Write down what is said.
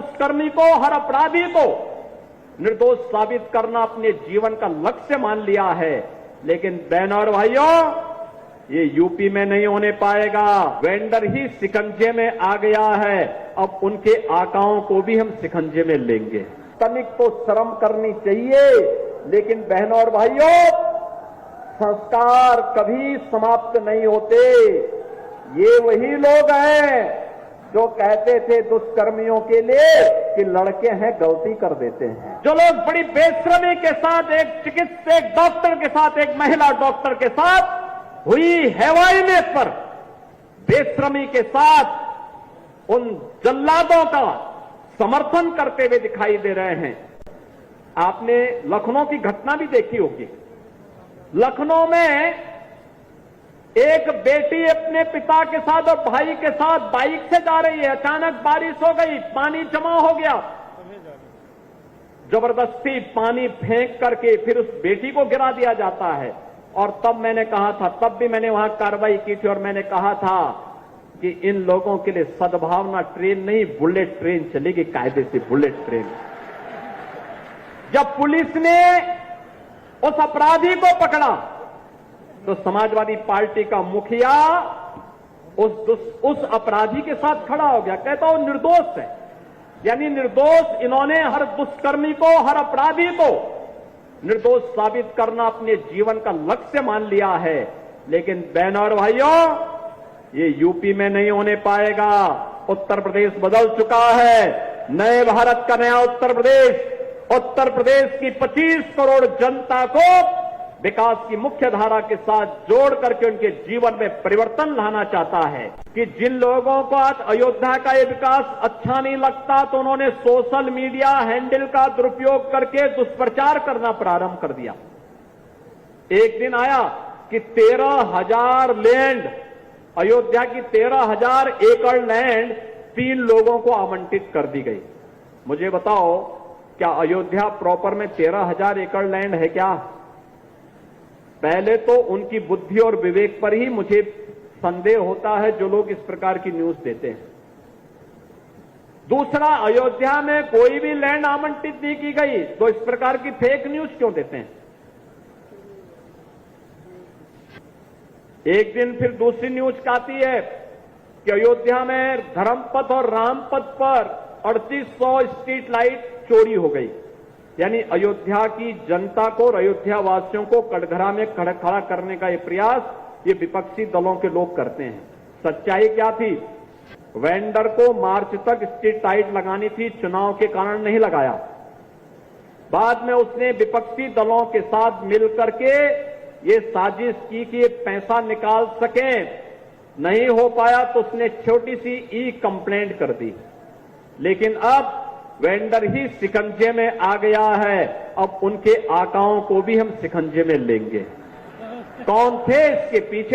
दुष्कर्मी को, हर अपराधी को निर्दोष साबित करना अपने जीवन का लक्ष्य मान लिया है। लेकिन बहनों और भाइयों, ये यूपी में नहीं होने पाएगा। वेंडर ही शिकंजे में आ गया है, अब उनके आकाओं को भी हम शिकंजे में लेंगे। तनिक तो शर्म करनी चाहिए। लेकिन बहनों और भाइयों, संस्कार कभी समाप्त नहीं होते। ये वही लोग हैं जो कहते थे दुष्कर्मियों के लिए कि लड़के हैं, गलती कर देते हैं। जो लोग बड़ी बेशर्मी के साथ एक चिकित्सक, एक डॉक्टर के साथ, एक महिला डॉक्टर के साथ हुई हैवानियत पर बेशर्मी के साथ उन जल्लादों का समर्थन करते हुए दिखाई दे रहे हैं। आपने लखनऊ की घटना भी देखी होगी। लखनऊ में एक बेटी अपने पिता के साथ और भाई के साथ बाइक से जा रही है। अचानक बारिश हो गई, पानी जमा हो गया। जबरदस्ती पानी फेंक करके फिर उस बेटी को गिरा दिया जाता है। और तब मैंने कहा था, तब भी मैंने वहां कार्रवाई की थी और मैंने कहा था कि इन लोगों के लिए सद्भावना ट्रेन नहीं, बुलेट ट्रेन चलेगी, कायदे से बुलेट ट्रेन। जब पुलिस ने उस अपराधी को पकड़ा तो समाजवादी पार्टी का मुखिया उस अपराधी के साथ खड़ा हो गया, कहता वो निर्दोष है। यानी निर्दोष, इन्होंने हर दुष्कर्मी को, हर अपराधी को निर्दोष साबित करना अपने जीवन का लक्ष्य मान लिया है। लेकिन बहनों और भाइयों, ये यूपी में नहीं होने पाएगा। उत्तर प्रदेश बदल चुका है। नए भारत का नया उत्तर प्रदेश की 25 करोड़ जनता को विकास की मुख्य धारा के साथ जोड़ करके उनके जीवन में परिवर्तन लाना चाहता है। कि जिन लोगों को आज अयोध्या का ये विकास अच्छा नहीं लगता तो उन्होंने सोशल मीडिया हैंडल का दुरुपयोग करके दुष्प्रचार करना प्रारंभ कर दिया। एक दिन आया कि 13,000 लैंड, अयोध्या की 13,000 एकड़ लैंड 3 लोगों को आवंटित कर दी गई। मुझे बताओ, क्या अयोध्या प्रॉपर में 13,000 एकड़ लैंड है क्या? पहले तो उनकी बुद्धि और विवेक पर ही मुझे संदेह होता है जो लोग इस प्रकार की न्यूज देते हैं। दूसरा, अयोध्या में कोई भी लैंड आवंटित नहीं की गई तो इस प्रकार की फेक न्यूज क्यों देते हैं? एक दिन फिर दूसरी न्यूज आती है कि अयोध्या में धर्मपथ और रामपथ पर 3800 स्ट्रीट लाइट चोरी हो गई। यानी अयोध्या की जनता को और अयोध्या वासियों को कटघरा में खड़ा करने का ये प्रयास ये विपक्षी दलों के लोग करते हैं। सच्चाई क्या थी? वेंडर को मार्च तक स्ट्रीट लाइट लगानी थी, चुनाव के कारण नहीं लगाया। बाद में उसने विपक्षी दलों के साथ मिलकर के ये साजिश की कि ये पैसा निकाल सकें। नहीं हो पाया तो उसने छोटी सी ई कंप्लेंट कर दी। लेकिन अब वेंडर ही शिकंजे में आ गया है, अब उनके आकाओं को भी हम शिकंजे में लेंगे। कौन थे इसके पीछे?